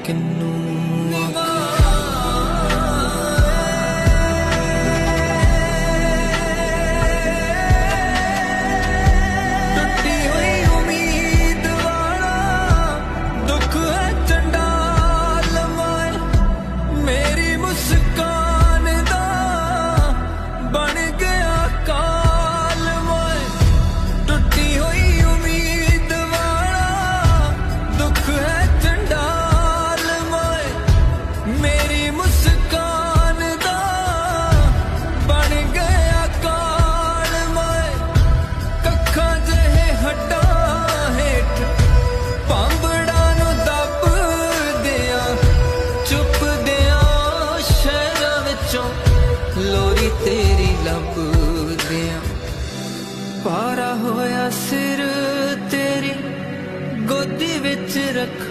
किन्नू लोरी तेरी लभदियां पारा होया सिर तेरी गोदी विच रख